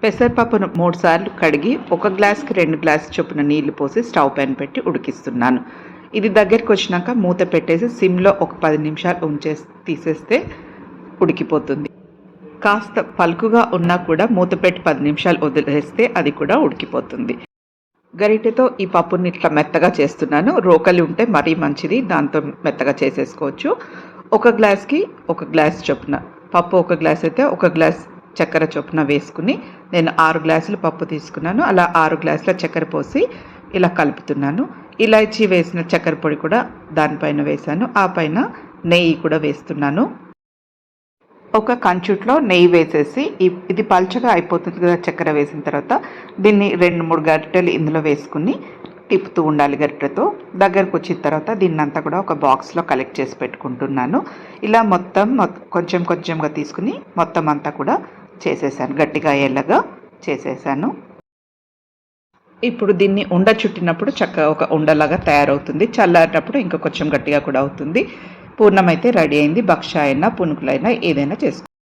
పెసరపప్పును 3 సార్లు కడిగి 1 గ్లాస్‌కి 2 గ్లాసుల చొప్పున నీళ్లు పోసి స్టవ్ పైన పెట్టి ఉడికిస్తున్నాను. ఇది దగ్గరికి వచ్చినాక మూత పెట్టేసి సిమ్‌లో ఒక 10 నిమిషాలు తీసేస్తే ఉడికిపోతుంది. కాస్త పలుకుగా ఉన్నా కూడా మూత పెట్టి 10 నిమిషాలు వదిలేస్తే అది కూడా ఉడికిపోతుంది. గరిటెతో ఈ పప్పుని ఇట్లా మెత్తగా చేస్తున్నాను. రోకలి ఉంటే మరీ మంచిది, దాంతో మెత్తగా చేసేసుకోవచ్చు. 1 గ్లాస్‌కి 1 గ్లాస్ చొప్పున పప్పు 1 గ్లాస్ అయితే 1 గ్లాస్ చక్కెర చొప్పున వేసుకుని నేను 6 గ్లాసులు పప్పు తీసుకున్నాను. అలా 6 గ్లాసుల చక్కెర పోసి ఇలా కలుపుతున్నాను. ఇలాచీ వేసిన చక్కెర పొడి కూడా దానిపైన వేశాను. ఆ పైన నెయ్యి కూడా వేస్తున్నాను. ఒక కంచుట్లో నెయ్యి వేసేసి ఇది పల్చగా అయిపోతుంది కదా చక్కెర వేసిన తర్వాత, దీన్ని 2-3 గరిటెలు ఇందులో వేసుకుని తిప్పుతూ ఉండాలి గరిటెతో. దగ్గరకు వచ్చిన తర్వాత దీన్నంతా కూడా ఒక బాక్స్లో కలెక్ట్ చేసి పెట్టుకుంటున్నాను. ఇలా మొత్తం కొంచెం కొంచెంగా తీసుకుని మొత్తం అంతా కూడా చేసేసాను, గట్టిగా అయ్యేలాగా చేసేసాను. ఇప్పుడు దీన్ని ఉండ చుట్టినప్పుడు చక్కగా ఒక ఉండలాగా తయారవుతుంది. చల్లారినప్పుడు ఇంకా కొంచెం గట్టిగా కూడా అవుతుంది. పూర్ణమైతే రెడీ అయింది. భక్ష అయినా పునుకులైనా ఏదైనా చేసుకోవచ్చు.